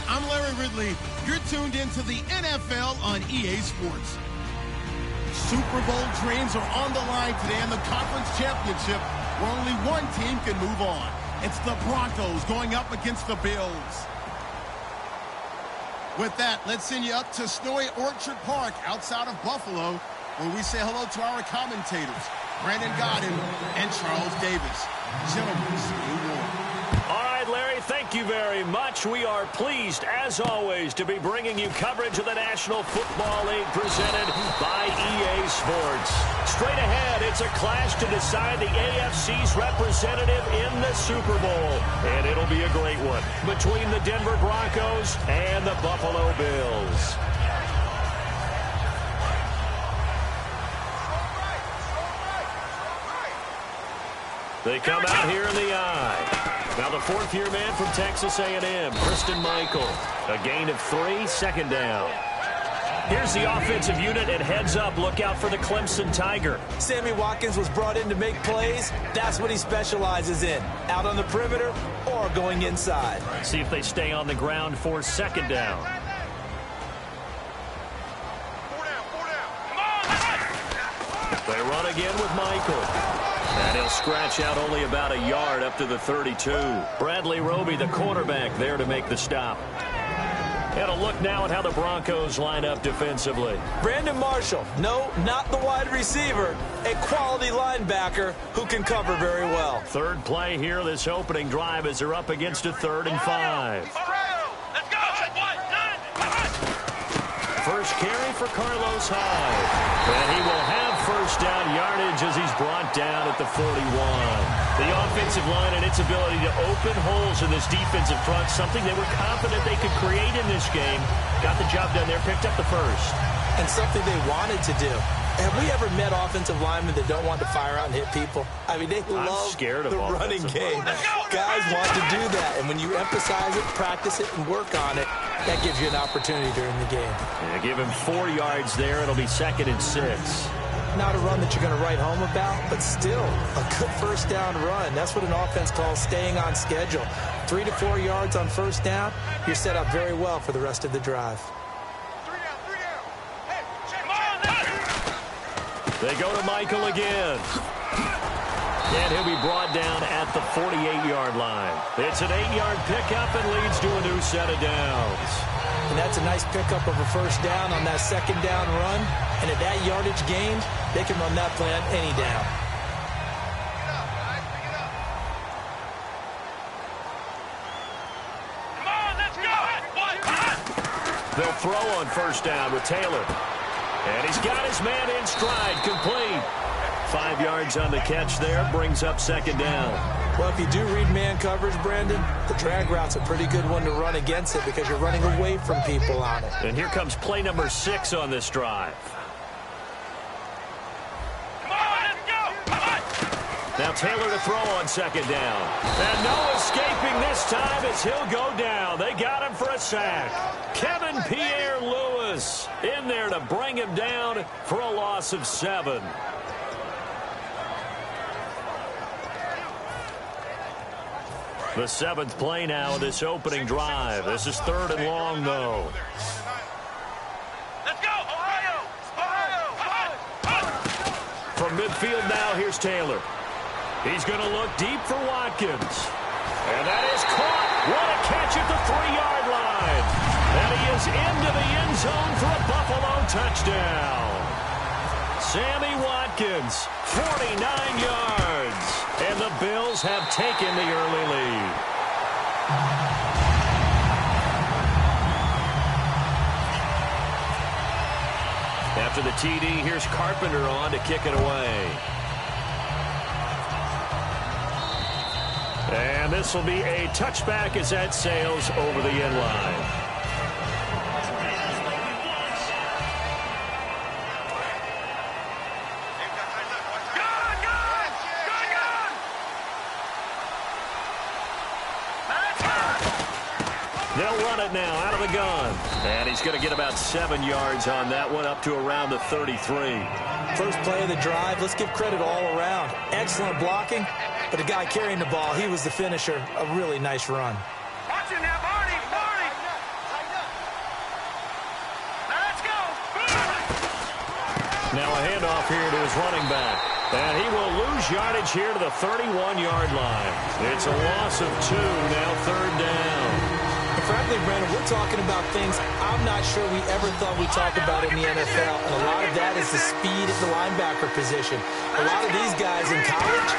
I'm Larry Ridley. You're tuned into the NFL on EA Sports. Super Bowl dreams are on the line today in the conference championship where only one team can move on. It's the Broncos going up against the Bills. With that, let's send you up to snowy Orchard Park outside of Buffalo where we say hello to our commentators, Brandon Godden and Charles Davis. Gentlemen, stay warm. All right, Larry, thank you very much. We are pleased, as always, to be bringing you coverage of the National Football League presented by EA Sports. Straight ahead, it's a clash to decide the AFC's representative in the Super Bowl. And it'll be a great one between the Denver Broncos and the Buffalo Bills. They come out here in the eye. Now the fourth-year man from Texas A&M, Christine Michael. A gain of 3, second down. Here's the offensive unit and heads up. Look out for the Clemson Tiger. Sammy Watkins was brought in to make plays. That's what he specializes in. Out on the perimeter or going inside. See if they stay on the ground for second down. They run again with Michael. And he'll scratch out only about a yard up to the 32. Bradley Roby, the quarterback, there to make the stop. And a look now at how the Broncos line up defensively. Brandon Marshall, no, not the wide receiver, a quality linebacker who can cover very well. Third play here, this opening drive as they're up against a 3rd and 5. First carry for Carlos Hyde. And he will have first down yardage as he's brought down at the 41. The offensive line and its ability to open holes in this defensive front, something they were confident they could create in this game. Got the job done there, picked up the first. And something they wanted to do. Have we ever met offensive linemen that don't want to fire out and hit people? I mean, they love the running game. Guys want to do that, and when you emphasize it, practice it, and work on it, that gives you an opportunity during the game. Yeah, give him 4 yards there. It'll be 2nd and 6. Not a run that you're going to write home about, but still a good first down run. That's what an offense calls staying on schedule. 3 to 4 yards on first down, you're set up very well for the rest of the drive. They go to Michael again. And he'll be brought down at the 48-yard line. It's an 8-yard pickup and leads to a new set of downs. And that's a nice pickup of a first down on that second down run. And at that yardage gained, they can run that play on any down. They'll throw on first down with Taylor. And he's got his man in stride, complete. 5 yards on the catch there, brings up second down. Well, if you do read man coverage, Brandon, the drag route's a pretty good one to run against it because you're running away from people on it. And here comes play number 6 on this drive. Now Taylor to throw on second down. And no escaping this time as he'll go down. They got him for a sack. Kevin Pierre-Louis in there to bring him down for a loss of 7. The 7th play now of this opening drive. This is 3rd and long, though. Let's go, Ohio! Ohio! From midfield now, here's Taylor. He's going to look deep for Watkins. And that is caught. What a catch at the 3-yard line. And he is into the end zone for a Buffalo touchdown. Sammy Watkins, 49 yards. And the Bills have taken the early lead. After the TD, here's Carpenter on to kick it away. And this will be a touchback as that sails over the end line. They'll run run it now out of the gun. And he's going to get about 7 yards on that one, up to around the 33. First play of the drive, let's give credit all around. Excellent blocking, but the guy carrying the ball, he was the finisher. A really nice run. Watch it now, Barney. Now let's go. Now a handoff here to his running back. And he will lose yardage here to the 31-yard line. It's a loss of 2, now third down. And frankly, Brandon, we're talking about things I'm not sure we ever thought we'd talk about in the NFL. And a lot of that is the speed at the linebacker position. A lot of these guys in college,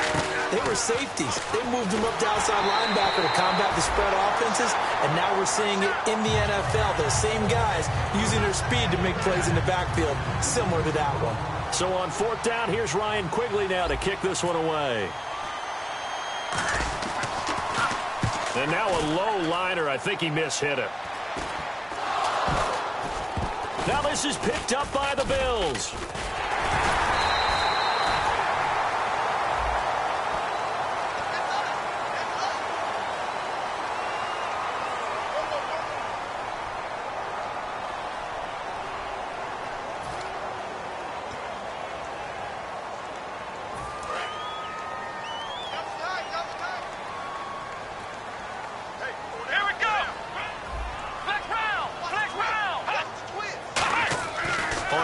they were safeties. They moved them up to outside linebacker to combat the spread offenses. And now we're seeing it in the NFL. Those same guys using their speed to make plays in the backfield, similar to that one. So on fourth down, here's Ryan Quigley now to kick this one away. And now a low liner. I think he mishit it. Now this is picked up by the Bills.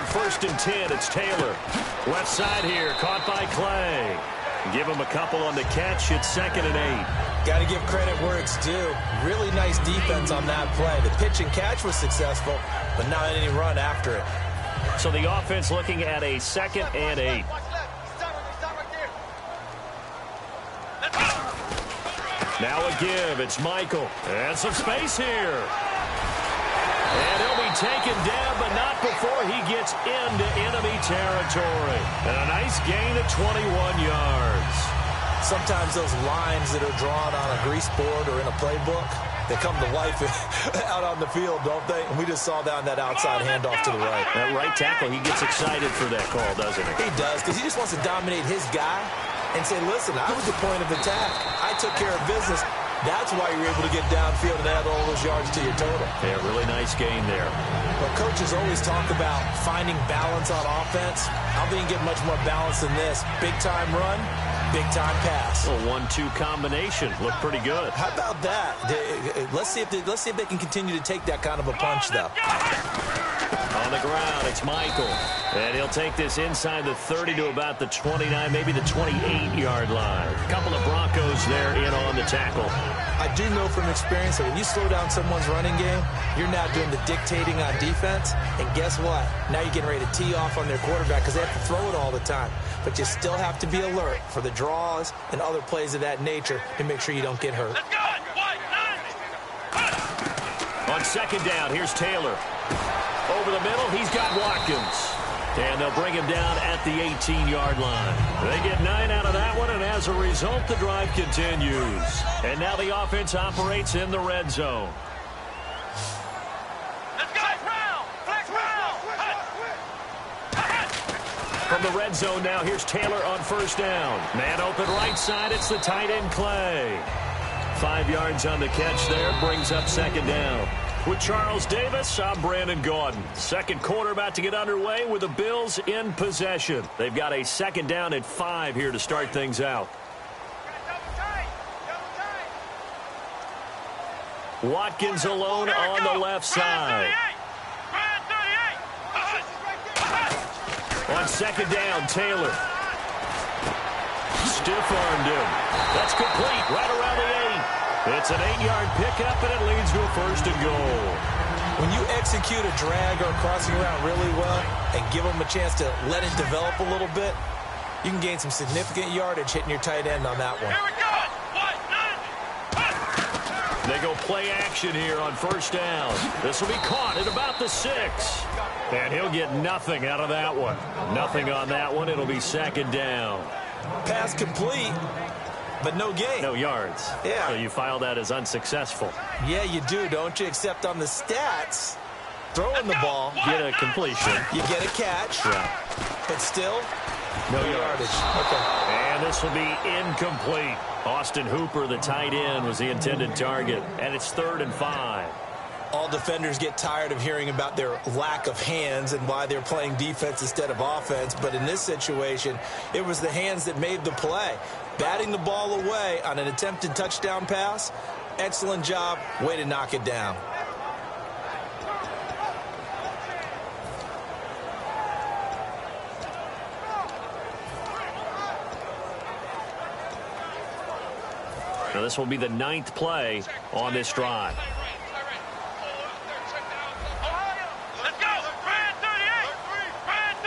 First and 10, it's Taylor. Left side here, caught by Clay. Give him a couple on the catch. It's 2nd and 8. Got to give credit where it's due. Really nice defense on that play. The pitch and catch was successful, but not any run after it. So the offense looking at a 2nd and 8. Now a give. It's Michael. And some space here. And he'll be taken down, but not before he gets into enemy territory. And a nice gain of 21 yards. Sometimes those lines that are drawn on a grease board or in a playbook, they come to life out on the field, don't they? And we just saw that on that outside handoff to the right. That right tackle, he gets excited for that call, doesn't he? He does, because he just wants to dominate his guy and say, listen, I was the point of attack. I took care of business. That's why you're able to get downfield and add all those yards to your total. Yeah, really nice gain there. Well, coaches always talk about finding balance on offense. I don't think you get much more balance than this. Big-time run, big-time pass. A 1-2 combination. Looked pretty good. How about that? Let's see if they can continue to take that kind of a punch, though. On the ground, it's Michael. And he'll take this inside the 30 to about the 29, maybe the 28-yard line. A couple of Broncos there in on the tackle. I do know from experience that when you slow down someone's running game, you're now doing the dictating on defense. And guess what? Now you're getting ready to tee off on their quarterback because they have to throw it all the time. But you still have to be alert for the draws and other plays of that nature to make sure you don't get hurt. On 2nd down, here's Taylor. Over the middle, he's got Watkins. And they'll bring him down at the 18-yard line. They get 9 out of that one, and as a result, the drive continues. And now the offense operates in the red zone. From the red zone now, here's Taylor on 1st down. Man open right side, it's the tight end Clay. 5 yards on the catch there, brings up 2nd down. With Charles Davis, I'm Brandon Gaudin. Second quarter about to get underway with the Bills in possession. They've got a 2nd down at 5 here to start things out. Watkins alone on the left side. On 2nd down, Taylor. Stiff-armed him. That's complete right around the 8. It's an 8-yard pickup, and it leads to a 1st and goal. When you execute a drag or a crossing route really well and give them a chance to let it develop a little bit, you can gain some significant yardage hitting your tight end on that one. They go play action here on 1st down. This will be caught at about the 6. And he'll get nothing out of that one. Nothing on that one. It'll be 2nd down. Pass complete. But no gain. No yards. Yeah. So you file that as unsuccessful. Yeah, you do, don't you? Except on the stats, throwing the ball, get a completion. You get a catch. Yeah. But still, no yardage. Okay. And this will be incomplete. Austin Hooper, the tight end, was the intended target. And it's 3rd and 5. All defenders get tired of hearing about their lack of hands and why they're playing defense instead of offense. But in this situation, it was the hands that made the play. Batting the ball away on an attempted touchdown pass, excellent job. Way to knock it down. Now this will be the 9th play on this drive. Let's go! Brand 38! Brand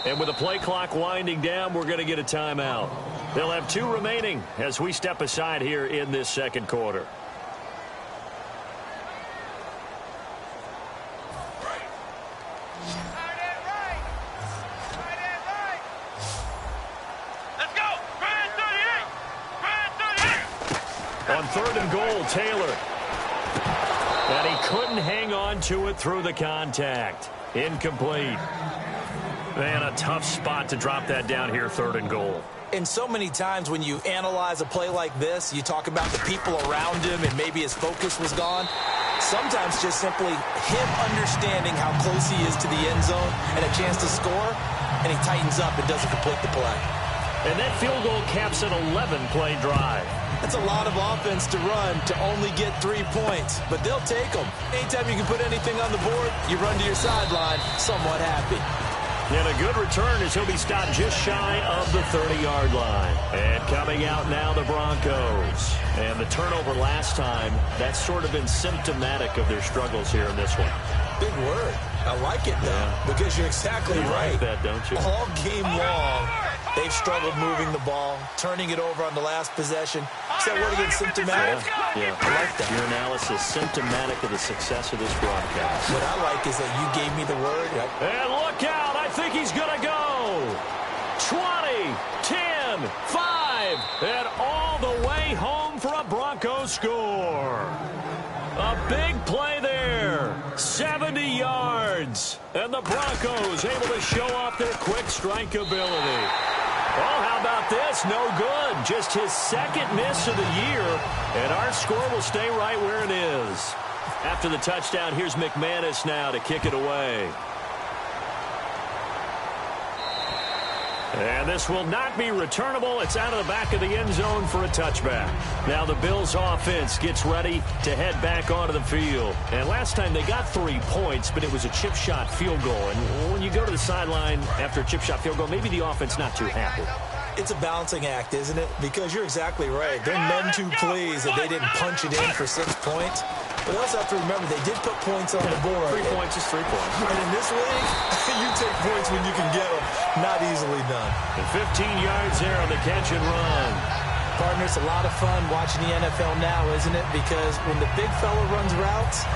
38! And with the play clock winding down, we're going to get a timeout. They'll have 2 remaining as we step aside here in this second quarter. On 3rd and goal, Taylor. And he couldn't hang on to it through the contact. Incomplete. Man, a tough spot to drop that down here, 3rd and goal. And so many times when you analyze a play like this, you talk about the people around him and maybe his focus was gone. Sometimes just simply him understanding how close he is to the end zone and a chance to score, and he tightens up and doesn't complete the play. And that field goal caps an 11-play drive. That's a lot of offense to run to only get 3 points, but they'll take them. Anytime you can put anything on the board, you run to your sideline somewhat happy. And a good return as he'll be stopped just shy of the 30-yard line. And coming out now, the Broncos. And the turnover last time, that's sort of been symptomatic of their struggles here in this one. Big word. I like it, though, because you're exactly right. You like that, don't you? All game long, they've struggled moving the ball, turning it over on the last possession. Is that word again, symptomatic? Yeah. I like that. Your analysis, symptomatic of the success of this broadcast. What I like is that you gave me the word. And look out. I think he's going to go. 20, 10, 5, and all the way home for a Broncos score. A big play there. 70 yards. And the Broncos able to show off their quick strike ability. Oh, how about this? No good. Just his 2nd miss of the year. And our score will stay right where it is. After the touchdown, here's McManus now to kick it away. And this will not be returnable. It's out of the back of the end zone for a touchback. Now the Bills offense gets ready to head back onto the field. And last time they got 3 points, but it was a chip shot field goal. And when you go to the sideline after a chip shot field goal, maybe the offense not too happy. It's a balancing act, isn't it? Because you're exactly right. They're none too pleased that they didn't punch it in for 6 points. But they also have to remember they did put points on the board. 3 points is 3 points. And in this league, you take points when you can get them. Not easily done. And 15 yards there on the catch and run. Partner, it's a lot of fun watching the NFL now, isn't it? Because when the big fella runs routes,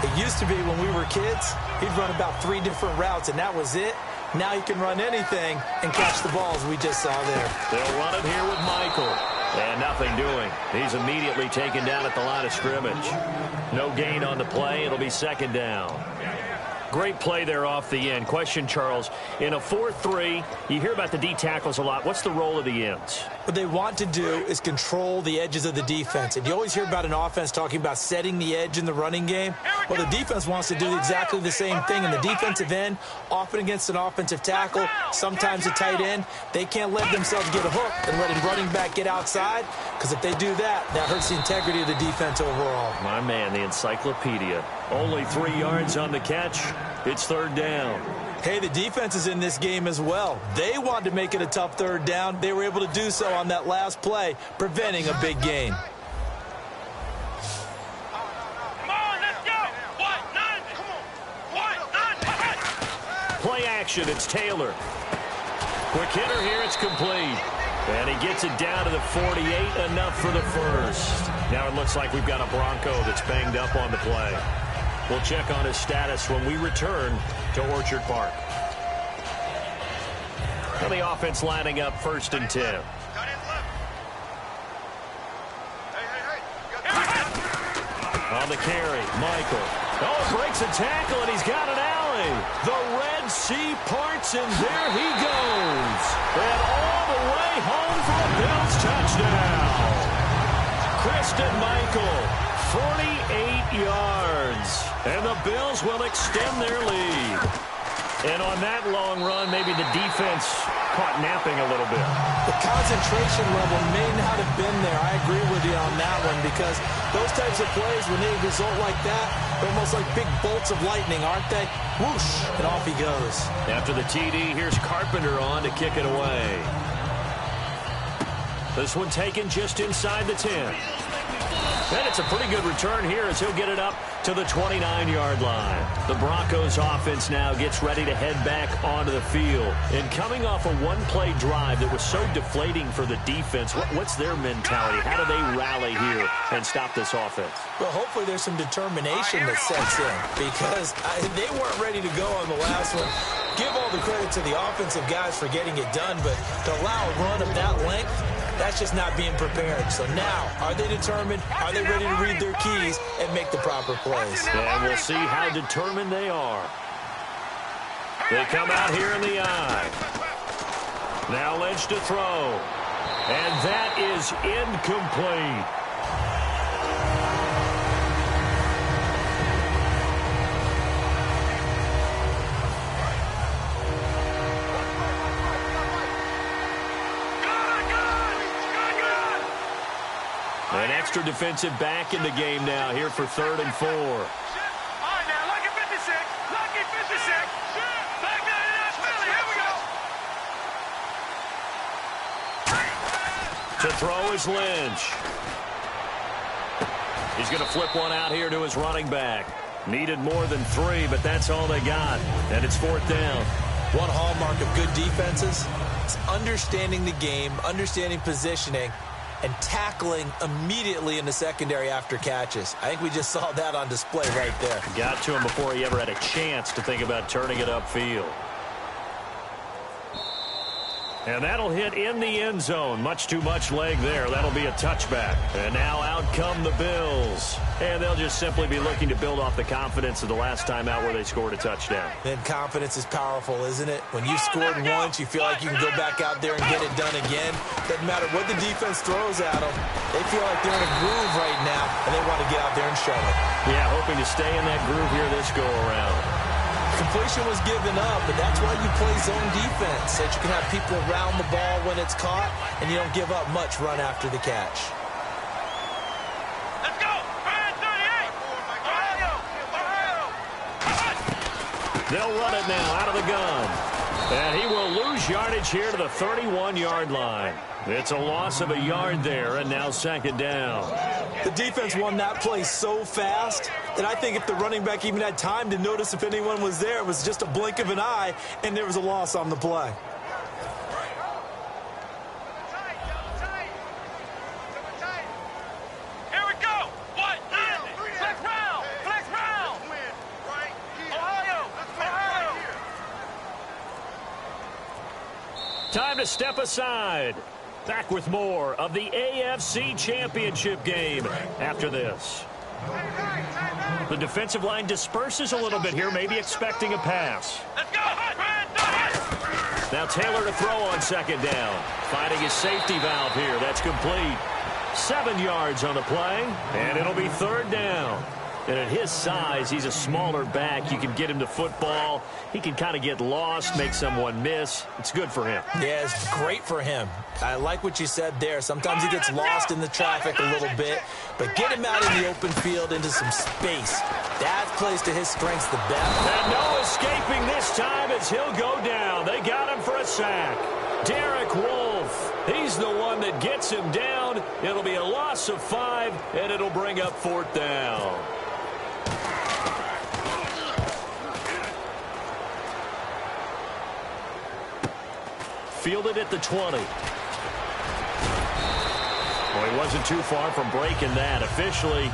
it used to be when we were kids, he'd run about 3 different routes, and that was it. Now he can run anything and catch the balls we just saw there. They'll run it here with Michael. And nothing doing. He's immediately taken down at the line of scrimmage. No gain on the play. It'll be 2nd down. Great play there off the end. Question, Charles, in a 4-3, you hear about the D tackles a lot. What's the role of the ends? What they want to do is control the edges of the defense. And you always hear about an offense talking about setting the edge in the running game. Well, the defense wants to do exactly the same thing. In the defensive end, often against an offensive tackle, sometimes a tight end, they can't let themselves get a hook and let a running back get outside. Because if they do that, that hurts the integrity of the defense overall. My man, the encyclopedia. Only 3 yards on the catch. It's 3rd down. Hey, the defense is in this game as well. They wanted to make it a tough 3rd down. They were able to do so on that last play, preventing a big gain. Come on, let's go! What? None! Come on! What? None! Play action, it's Taylor. Quick hitter here, it's complete. And he gets it down to the 48, enough for the first. Now it looks like we've got a Bronco that's banged up on the play. We'll check on his status when we return to Orchard Park. Now the offense lining up 1st and 10. On the carry, Michael. Oh, breaks a tackle, and he's got an alley. The Red Sea parts, and there he goes. And all the way home for a Bills touchdown. Christian Michael, 48 yards. And the Bills will extend their lead. And on that long run, maybe the defense caught napping a little bit. The concentration level may not have been there. I agree with you on that one, because those types of plays, when they result like that, they're almost like big bolts of lightning, aren't they? Whoosh, and off he goes. After the TD, here's Carpenter on to kick it away. This one taken just inside the 10. And it's a pretty good return here as he'll get it up to the 29-yard line. The Broncos offense now gets ready to head back onto the field. And coming off a one-play drive that was so deflating for the defense, what's their mentality? How do they rally here and stop this offense? Well, hopefully there's some determination that sets in, because they weren't ready to go on the last one. Give all the credit to the offensive guys for getting it done, but to allow a run of that length, that's just not being prepared. So now, are they determined? Are they ready to read their keys and make the proper plays? And we'll see how determined they are. They come out here in the eye. Now Lynch to throw. And that is incomplete. An extra defensive back in the game now here for 3rd and 4. All right, now, lucky 56. Lucky 56. Back there in Philly. Here we go. To throw is Lynch. He's going to flip one out here to his running back. Needed more than 3, but that's all they got. And it's 4th down. One hallmark of good defenses is understanding the game, understanding positioning, and tackling immediately in the secondary after catches. I think we just saw that on display right there. Got to him before he ever had a chance to think about turning it upfield. And that'll hit in the end zone. Much too much leg there. That'll be a touchback. And now out come the Bills. And they'll just simply be looking to build off the confidence of the last time out where they scored a touchdown. Then confidence is powerful, isn't it? When you scored once, you feel like you can go back out there and get it done again. Doesn't matter what the defense throws at them. They feel like they're in a groove right now, and they want to get out there and show it. Yeah, hoping to stay in that groove here this go-around. Completion was given up, but that's why you play zone defense, so that you can have people around the ball when it's caught, and you don't give up much run after the catch. Let's go. 38. Ohio. They'll run it now out of the gun. And he will lose yardage here to the 31-yard line. It's a loss of a yard there, and now 2nd down. The defense won that play so fast that I think if the running back even had time to notice if anyone was there, it was just a blink of an eye, and there was a loss on the play. Here we go. What? Flex round. Flex round. Ohio. Ohio. Time to step aside. Back with more of the AFC Championship game after this. The defensive line disperses a little bit here, maybe expecting a pass. Let's go. Now Taylor to throw on 2nd down. Finding his safety valve here. That's complete. 7 yards on the play, and it'll be 3rd down. And at his size, he's a smaller back. You can get him to football. He can kind of get lost, make someone miss. It's good for him. Yeah, it's great for him. I like what you said there. Sometimes he gets lost in the traffic a little bit, but get him out in the open field into some space. That plays to his strengths the best. And no escaping this time as he'll go down. They got him for a sack. Derek Wolfe, he's the one that gets him down. It'll be a loss of 5, and it'll bring up 4th down. Fielded at the 20. Well, he wasn't too far from breaking that. Officially,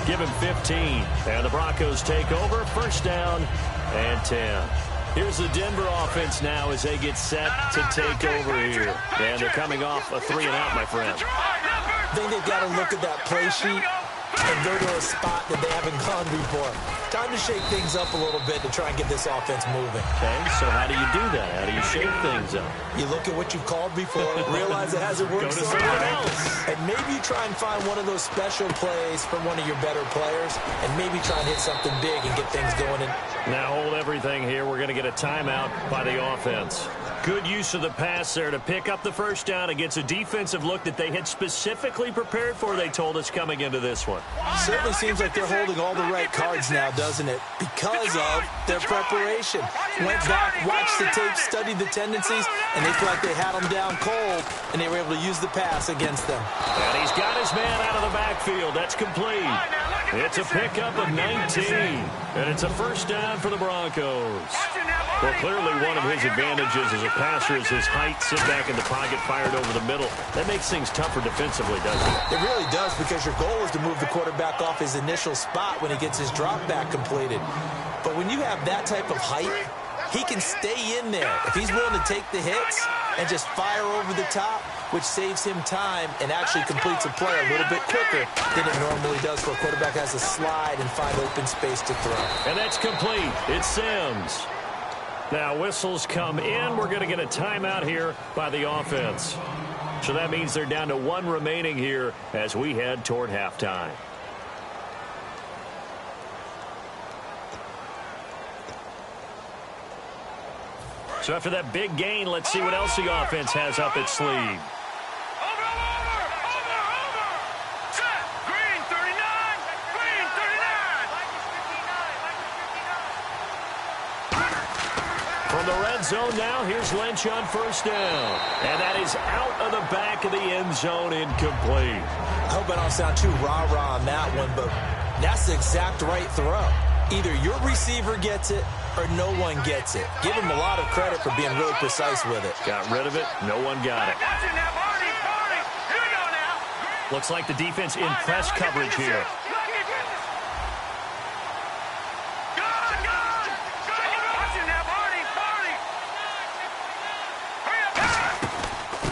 give him 15. And the Broncos take over. 1st down and 10. Here's the Denver offense now as they get set to take over here. And they're coming off a 3-and-out, my friend. I think they've got to look at that play sheet and go to a spot that they haven't gone before. Time to shake things up a little bit to try and get this offense moving. Okay, so how do you do that? How do you shake things up? You look at what you've called before, realize it hasn't worked so well, and maybe you try and find one of those special plays from one of your better players, and maybe try and hit something big and get things going. Now hold everything here. We're going to get a timeout by the offense. Good use of the pass there to pick up the first down against a defensive look that they had specifically prepared for, they told us, coming into this one. Certainly seems like they're holding all the right cards now, doesn't it? Because of their preparation. Went back, watched the tape, studied the tendencies, and they felt like they had them down cold, and they were able to use the pass against them. And he's got his man out of the backfield. That's complete. It's a pickup of 19, and it's a first down for the Broncos. Well, clearly one of his advantages as a passer is his height. Sit back in the pocket, fired over the middle. That makes things tougher defensively, doesn't it? It really does, because your goal is to move the quarterback off his initial spot when he gets his drop back completed. But when you have that type of height, he can stay in there. If he's willing to take the hits and just fire over the top, which saves him time and actually completes a play a little bit quicker than it normally does, where a quarterback has to slide and find open space to throw. And that's complete. It's Sims. Now whistles come in. We're going to get a timeout here by the offense. So that means they're down to one remaining here as we head toward halftime. So after that big gain, let's see what else the offense has up its sleeve. From the red zone now, here's Lynch on first down. And that is out of the back of the end zone, incomplete. I hope I don't sound too rah-rah on that one, but that's the exact right throw. Either your receiver gets it or no one gets it. Give him a lot of credit for being really precise with it. Got rid of it. No one got it. Looks like the defense in press coverage here.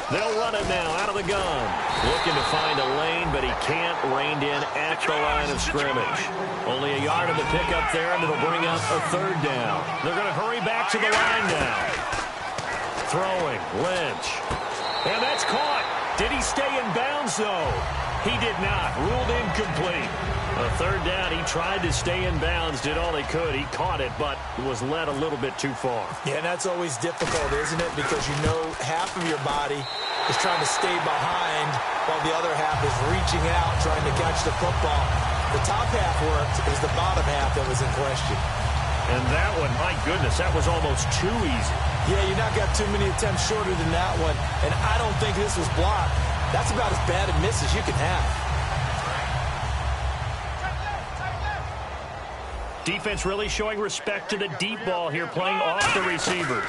They'll run it now out of the gun. Looking to find a lane, but he can't. Reined in at the line of scrimmage. Only a yard of the pickup there, and it'll bring up a third down. They're going to hurry back to the line now. Throwing, Lynch. And that's caught. Did he stay in bounds, though? He did not. Ruled incomplete. A third down. He tried to stay in bounds, did all he could. He caught it, but was led a little bit too far. Yeah, and that's always difficult, isn't it? Because you know half of your body is trying to stay behind while the other half is reaching out, trying to catch the football. The top half worked. It was the bottom half that was in question. And that one, my goodness, that was almost too easy. Yeah, you not got too many attempts shorter than that one, and I don't think this was blocked. That's about as bad a miss as you can have. Defense really showing respect to the deep ball here, playing off the receivers.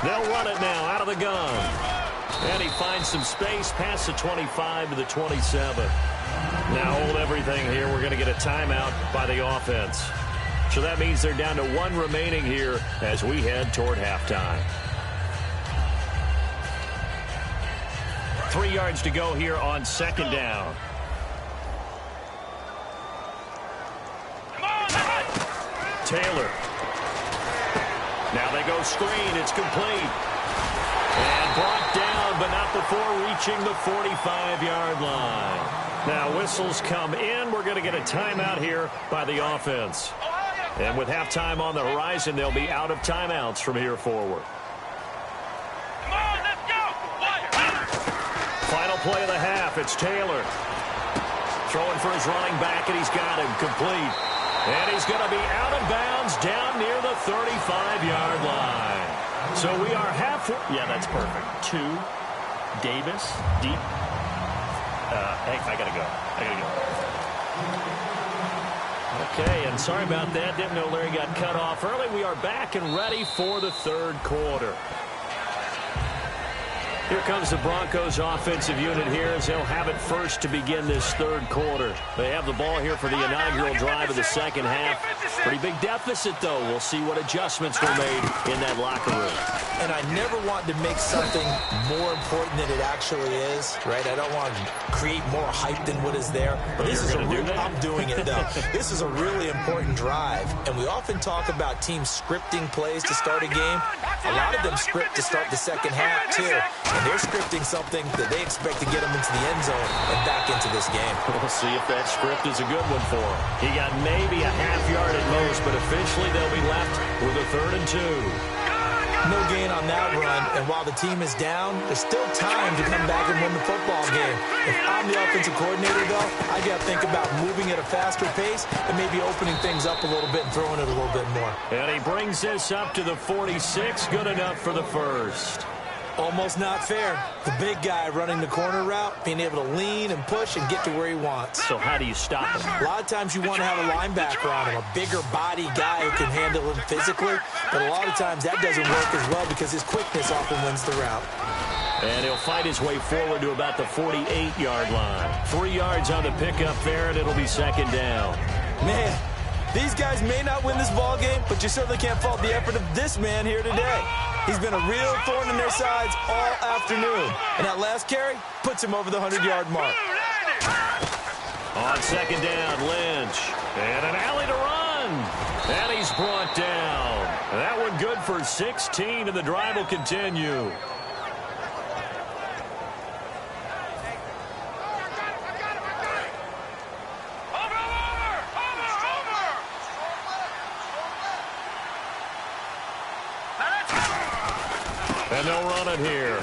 They'll run it now out of the gun. And he finds some space past the 25 to the 27. Now hold everything here. We're going to get a timeout by the offense. So that means they're down to one remaining here as we head toward halftime. 3 yards to go here on second down. Taylor. Now they go screen. It's complete. And brought down, but not before reaching the 45-yard line. Now whistles come in. We're going to get a timeout here by the offense. And with halftime on the horizon, they'll be out of timeouts from here forward. Come on, let's go! Final play of the half. It's Taylor. Throwing for his running back, and he's got him complete. And he's going to be out of bounds down near the 35-yard line. So we are halfway. Yeah, that's perfect. 2, Davis, deep. Hey, I got to go. Okay, and sorry about that. Didn't know Larry got cut off early. We are back and ready for the third quarter. Here comes the Broncos offensive unit here as they'll have it first to begin this third quarter. They have the ball here for the inaugural drive of the second half. Pretty big deficit, though. We'll see what adjustments were made in that locker room. And I never want to make something more important than it actually is, right? I don't want to create more hype than what is there. But this is I'm doing it, though. This is a really important drive. And we often talk about teams scripting plays to start a game. A lot of them script to start the second half, too. And they're scripting something that they expect to get them into the end zone and back into this game. We'll see if that script is a good one for him. He got maybe a half yard at most, but officially they'll be left with a 3rd and 2. No gain on that run, and while the team is down, there's still time to come back and win the football game. If I'm the offensive coordinator, though, I got to think about moving at a faster pace and maybe opening things up a little bit and throwing it a little bit more. And he brings this up to the 46, good enough for the first. Almost not fair. The big guy running the corner route, being able to lean and push and get to where he wants. So how do you stop him? A lot of times you want to have a linebacker on him, a bigger body guy who can handle him physically. But a lot of times that doesn't work as well because his quickness often wins the route. And he'll fight his way forward to about the 48-yard line. 3 yards on the pickup there, and it'll be 2nd down. Man, these guys may not win this ball game, but you certainly can't fault the effort of this man here today. He's been a real thorn in their sides all afternoon. And that last carry puts him over the 100-yard mark. On 2nd down, Lynch. And an alley to run. And he's brought down. That one good for 16, and the drive will continue. And they'll run it here.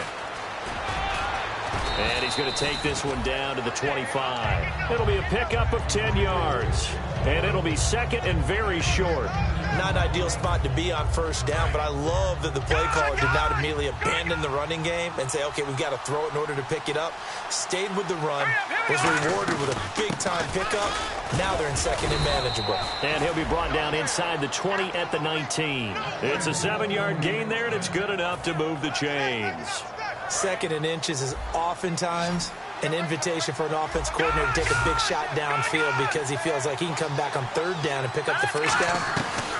And he's going to take this one down to the 25. It'll be a pickup of 10 yards. And it'll be 2nd and very short. Not an ideal spot to be on 1st down, but I love that the play caller did not immediately abandon the running game and say, okay, we've got to throw it in order to pick it up. Stayed with the run, was rewarded with a big-time pickup. Now they're in 2nd and manageable. And he'll be brought down inside the 20 at the 19. It's a 7-yard gain there, and it's good enough to move the chains. 2nd and inches is oftentimes an invitation for an offense coordinator to take a big shot downfield because he feels like he can come back on 3rd down and pick up the 1st down.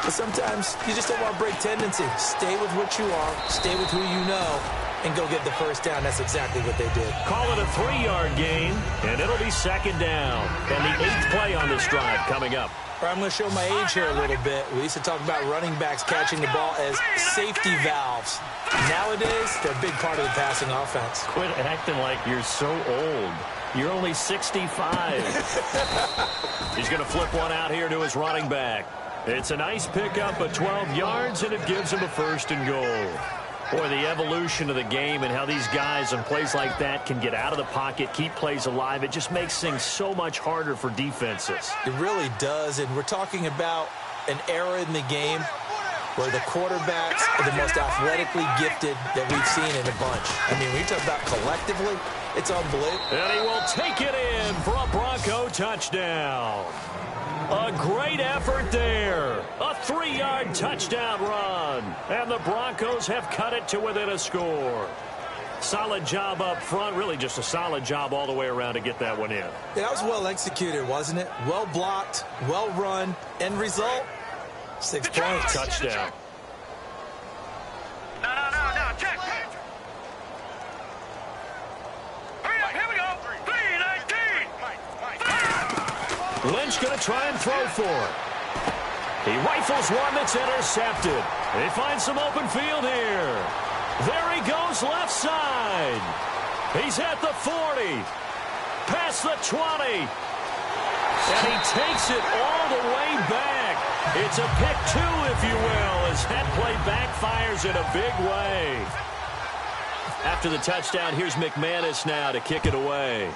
But sometimes you just don't want to break tendency. Stay with what you are, stay with who you know, and go get the 1st down. That's exactly what they did. Call it a 3-yard gain, and it'll be 2nd down. And the 8th play on this drive coming up. I'm going to show my age here a little bit. We used to talk about running backs catching the ball as safety valves. Nowadays, they're a big part of the passing offense. Quit acting like you're so old. You're only 65. He's going to flip one out here to his running back. It's a nice pickup of 12 yards, and it gives him a 1st and goal. Boy, the evolution of the game and how these guys on plays like that can get out of the pocket, keep plays alive, it just makes things so much harder for defenses. It really does, and we're talking about an era in the game where the quarterbacks are the most athletically gifted that we've seen in a bunch. I mean, when you talk about collectively, it's unbelievable. And he will take it in for a Bronco touchdown. A great effort there. A 3-yard touchdown run. And the Broncos have cut it to within a score. Solid job up front. Really just a solid job all the way around to get that one in. That was well executed, wasn't it? Well blocked, well run. End result, 6 points. Touchdown. No. Check. Hurry up. Here we go. 3-19. Lynch going to try and throw for it. He rifles one that's intercepted. They find some open field here. There he goes left side. He's at the 40. Past the 20. And he takes it all the way back. It's a pick 2, if you will, as that play backfires in a big way. After the touchdown, here's McManus now to kick it away.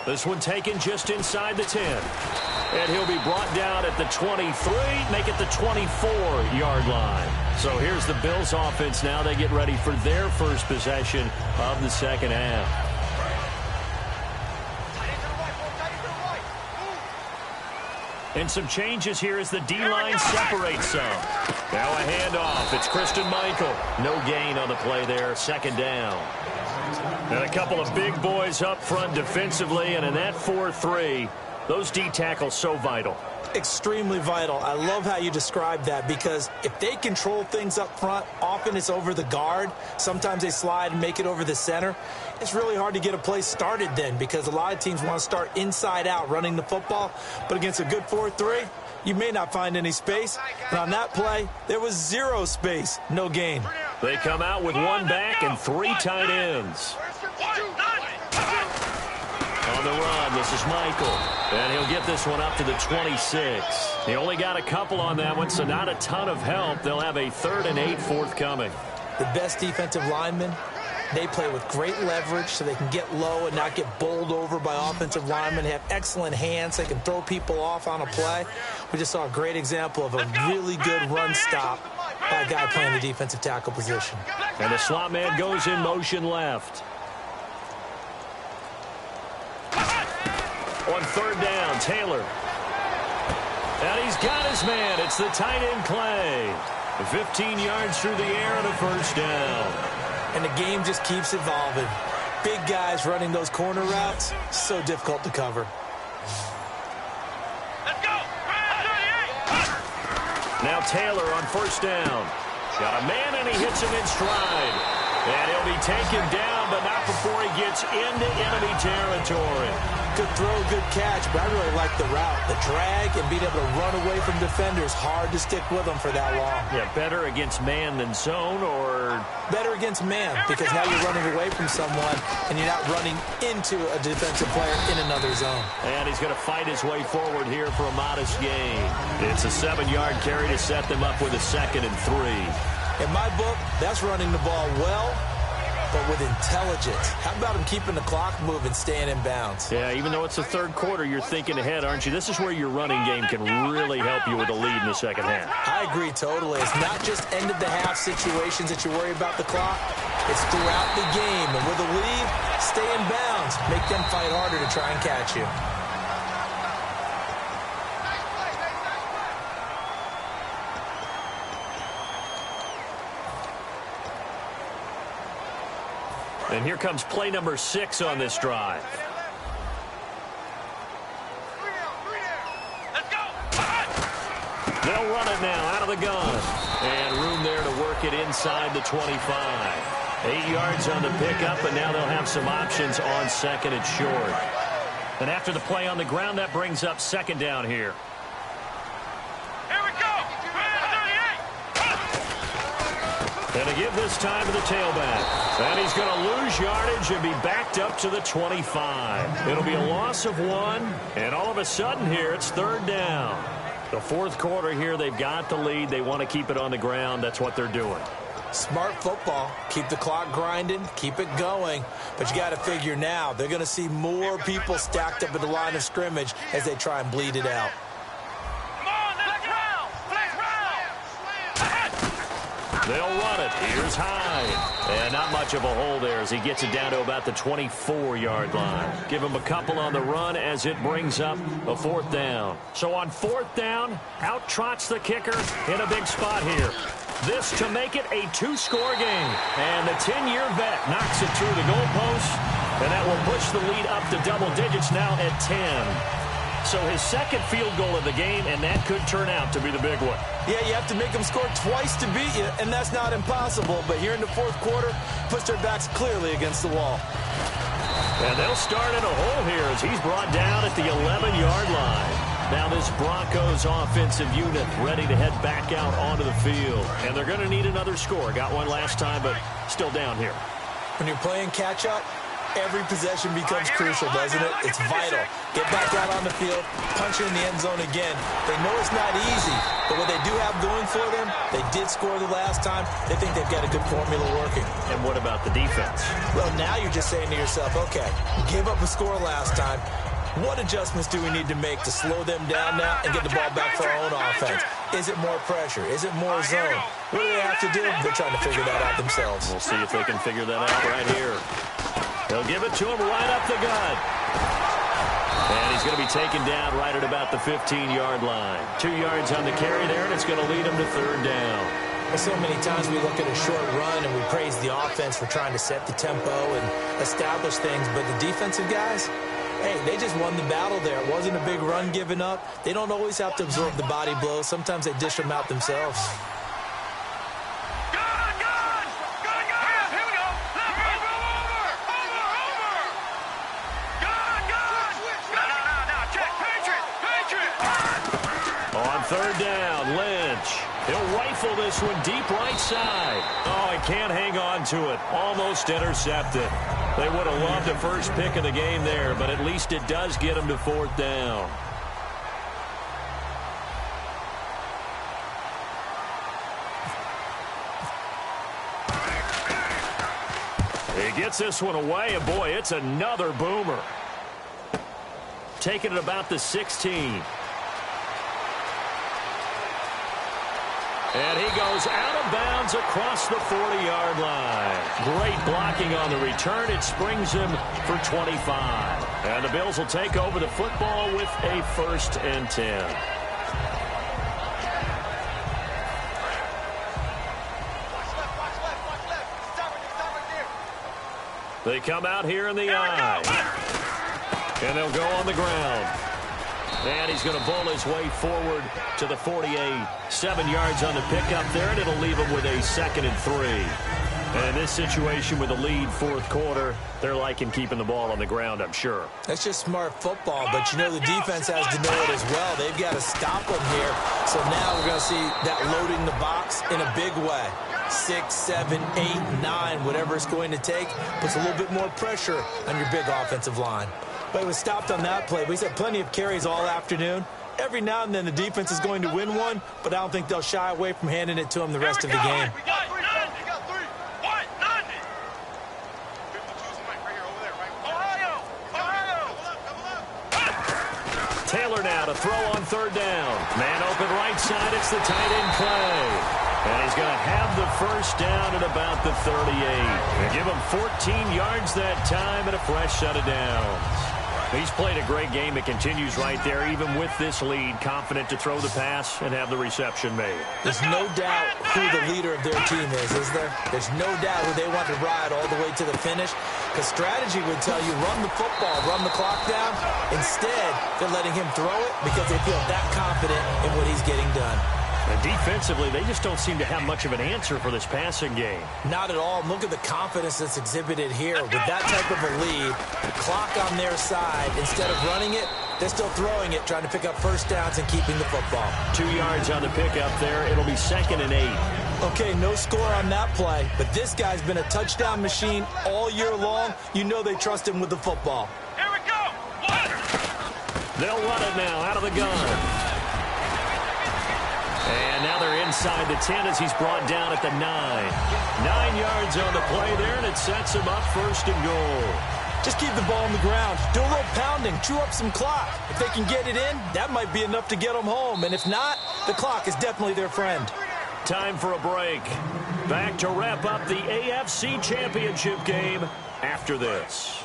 This one taken just inside the 10. And he'll be brought down at the 23, make it the 24-yard line. So here's the Bills offense now. They get ready for their first possession of the second half. And some changes here as the D-line separates some. Now a handoff. It's Christian Michael. No gain on the play there. Second down. And a couple of big boys up front defensively. And in that 4-3, Those D tackles so vital. Extremely vital. I love how you describe that, because if they control things up front, often it's over the guard. Sometimes they slide and make it over the center. It's really hard to get a play started then, because a lot of teams want to start inside out running the football. But against a good 4-3, you may not find any space. And on that play, there was zero space. No gain. They come out with one back and 3 tight ends. On the run, this is Michael. And he'll get this one up to the 26. He only got a couple on that one, so not a ton of help. They'll have a 3rd and 8 forthcoming. The best defensive linemen, they play with great leverage so they can get low and not get bowled over by offensive linemen. They have excellent hands. They can throw people off on a play. We just saw a great example of a really good run stop by a guy playing the defensive tackle position. And the slot man goes in motion left. On 3rd down, Taylor. And he's got his man. It's the tight end Clay. 15 yards through the air and a 1st down. And the game just keeps evolving. Big guys running those corner routes, so difficult to cover. Let's go. Now Taylor on 1st down. Got a man and he hits him in stride. And he'll be taken down, but not before he gets into enemy territory. Good throw, good catch, but I really like the route. The drag and being able to run away from defenders, hard to stick with them for that long. Yeah, better against man than zone, or? Better against man, because now you're running away from someone and you're not running into a defensive player in another zone. And he's going to fight his way forward here for a modest gain. It's a 7-yard carry to set them up with a 2nd and 3. In my book, that's running the ball well, but with intelligence. How about him keeping the clock moving, staying in bounds? Yeah, even though it's the 3rd quarter, you're thinking ahead, aren't you? This is where your running game can really help you with a lead in the 2nd half. I agree totally. It's not just end-of-the-half situations that you worry about the clock. It's throughout the game. And with a lead, stay in bounds. Make them fight harder to try and catch you. And here comes play number 6 on this drive. Let's go. They'll run it now out of the gun. And room there to work it inside the 25. 8 yards on the pickup, and now they'll have some options on 2nd and short. And after the play on the ground, that brings up 2nd down here. Here we go. And to give this time to the tailback. And he's going to lose yardage and be backed up to the 25. It'll be a loss of 1. And all of a sudden here, it's 3rd down. The 4th quarter here, they've got the lead. They want to keep it on the ground. That's what they're doing. Smart football. Keep the clock grinding. Keep it going. But you got to figure now, they're going to see more people stacked up at the line of scrimmage as they try and bleed it out. They'll run it. Here's Hyde. And not much of a hole there as he gets it down to about the 24-yard line. Give him a couple on the run as it brings up a 4th down. So on 4th down, out trots the kicker in a big spot here. This to make it a 2-score game. And the 10-year vet knocks it through the goalpost. And that will push the lead up to double digits now at 10. So his 2nd field goal of the game, and that could turn out to be the big one. Yeah, you have to make them score twice to beat you, and that's not impossible. But here in the 4th quarter, puts their backs clearly against the wall. And they'll start in a hole here as he's brought down at the 11-yard line. Now this Broncos offensive unit ready to head back out onto the field. And they're going to need another score. Got one last time, but still down here. When you're playing catch-up, every possession becomes crucial, doesn't it? It's vital. Get back out on the field, punch it in the end zone again. They know it's not easy, but what they do have going for them, they did score the last time. They think they've got a good formula working. And what about the defense? Well, now you're just saying to yourself, okay, gave up a score last time. What adjustments do we need to make to slow them down now and get the ball back for our own offense? Is it more pressure? Is it more zone? What do they have to do? They're trying to figure that out themselves. We'll see if they can figure that out right here. They'll give it to him right up the gut. And he's going to be taken down right at about the 15-yard line. 2 yards on the carry there, and it's going to lead him to 3rd down. Well, so many times we look at a short run and we praise the offense for trying to set the tempo and establish things, but the defensive guys, Hey, they just won the battle there. It wasn't a big run given up. They don't always have to absorb the body blows. Sometimes they dish them out themselves. On third down, Lynch. He'll rifle this one deep right side. Oh, he can't hang on to it. Almost intercepted. They would have loved a first pick of the game there, but at least it does get them to fourth down. He gets this one away, and boy, it's another boomer. Taking it about the 16. And he goes out of bounds across the 40-yard line. Great blocking on the return. It springs him for 25. And the Bills will take over the football with a 1st and 10. They come out here in the eye. And they'll go on the ground. And he's going to bowl his way forward to the 48. 7 yards on the pickup there, and it'll leave him with a 2nd and 3. And in this situation with the lead fourth quarter, they're liking keeping the ball on the ground, I'm sure. That's just smart football, but you know the defense has to know it as well. They've got to stop them here. So now we're going to see that loading the box in a big way. 6, 7, 8, 9, whatever it's going to take, puts a little bit more pressure on your big offensive line. But he was stopped on that play. But he's had plenty of carries all afternoon. Every now and then the defense is going to win one, but I don't think they'll shy away from handing it to him the rest of the game. Taylor now to throw on third down. Man open right side. It's the tight end play. And he's going to have the first down at about the 38. And give him 14 yards that time and a fresh set of downs. He's played a great game. It continues right there, even with this lead, confident to throw the pass and have the reception made. There's no doubt who the leader of their team is there? There's no doubt who they want to ride all the way to the finish. Because strategy would tell you run the football, run the clock down. Instead, they're letting him throw it because they feel that confident in what he's getting done. And defensively, they just don't seem to have much of an answer for this passing game. Not at all. Look at the confidence that's exhibited here. With that type of a lead, the clock on their side, instead of running it, they're still throwing it, trying to pick up first downs and keeping the football. 2 yards on the pickup there. It'll be 2nd and 8. Okay, no score on that play, but this guy's been a touchdown machine all year long. You know they trust him with the football. Here we go. What? They'll run it now out of the gun. And now they're inside the 10 as he's brought down at the 9. 9 yards on the play there, and it sets him up 1st and goal. Just keep the ball on the ground. Do a little pounding. Chew up some clock. If they can get it in, that might be enough to get them home. And if not, the clock is definitely their friend. Time for a break. Back to wrap up the AFC Championship game after this.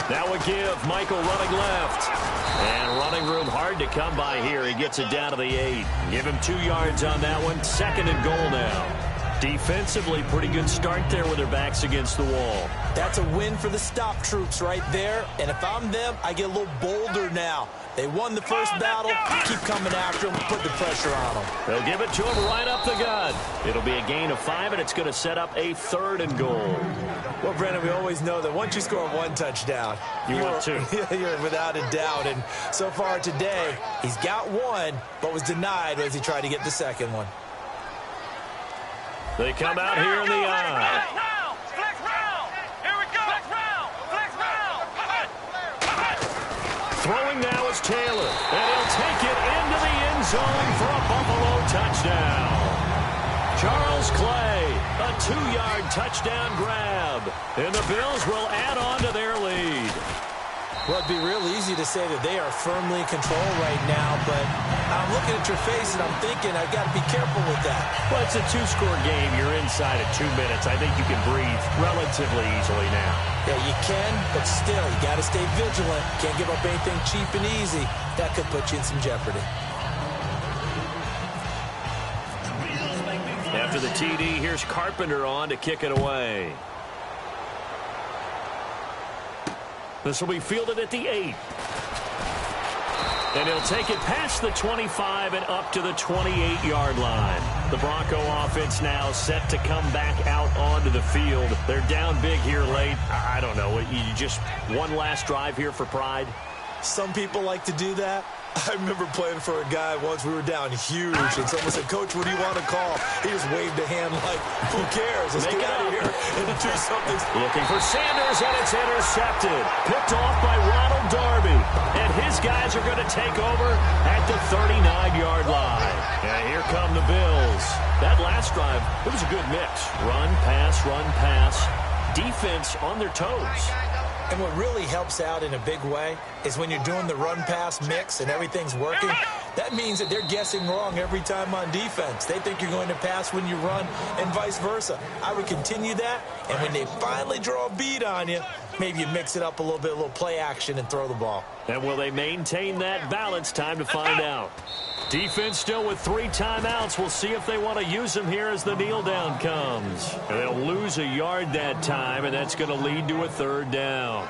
Now a give. Michael running left. And running room hard to come by here. He gets it down to the 8. Give him 2 yards on that one. 2nd and goal now. Defensively, pretty good start there with their backs against the wall. That's a win for the stop troops right there. And if I'm them, I get a little bolder now. They won the first battle. Keep coming after them. Put the pressure on them. They'll give it to him right up the gut. It'll be a gain of 5, and it's going to set up a 3rd and goal. Well, Brandon, we always know that once you score one touchdown, want 2. You're without a doubt. And so far today, he's got one, but was denied as he tried to get the second one. They come out here in the eye. Flex round. Here we go. Flex round. Throwing now is Taylor. And he'll take it into the end zone for a Buffalo touchdown. Charles Clay, a 2-yard touchdown grab. And the Bills will add on to their lead. Well, it'd be real easy to say that they are firmly in control right now, but I'm looking at your face and I'm thinking I've got to be careful with that. Well, it's a 2-score game. You're inside at 2 minutes. I think you can breathe relatively easily now. Yeah, you can, but still, you got to stay vigilant. Can't give up anything cheap and easy. That could put you in some jeopardy. After the TD, here's Carpenter on to kick it away. This will be fielded at the 8. And he'll take it past the 25 and up to the 28-yard line. The Bronco offense now set to come back out onto the field. They're down big here late. I don't know. You just one last drive here for pride? Some people like to do that. I remember playing for a guy once. We were down huge, and someone said, "Coach, what do you want to call?" He just waved a hand like, "Who cares? Let's get out of here and do something." Looking for Sanders, and it's intercepted. Picked off by Ronald Darby. And his guys are going to take over at the 39-yard line. And here come the Bills. That last drive, it was a good mix. Run, pass, defense on their toes. And what really helps out in a big way is when you're doing the run-pass mix and everything's working, that means that they're guessing wrong every time on defense. They think you're going to pass when you run and vice versa. I would continue that, and when they finally draw a bead on you, maybe you mix it up a little bit, a little play action, and throw the ball. And will they maintain that balance? Time to find out. Defense still with 3 timeouts. We'll see if they want to use them here as the kneel down comes. And they'll lose a yard that time, and that's going to lead to a 3rd down.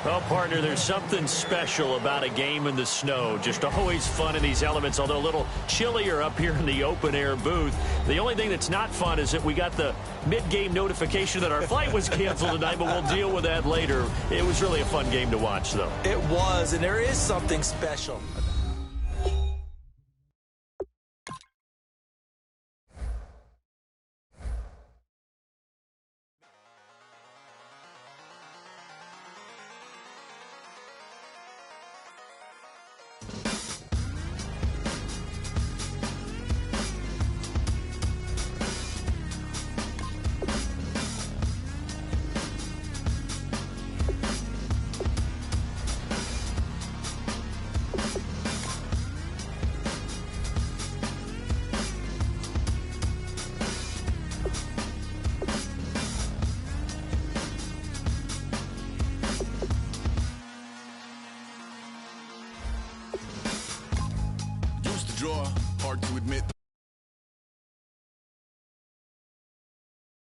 Well, partner, there's something special about a game in the snow. Just always fun in these elements, although a little chillier up here in the open-air booth. The only thing that's not fun is that we got the mid-game notification that our flight was canceled tonight, but we'll deal with that later. It was really a fun game to watch, though. It was, and there is something special. Hard to admit,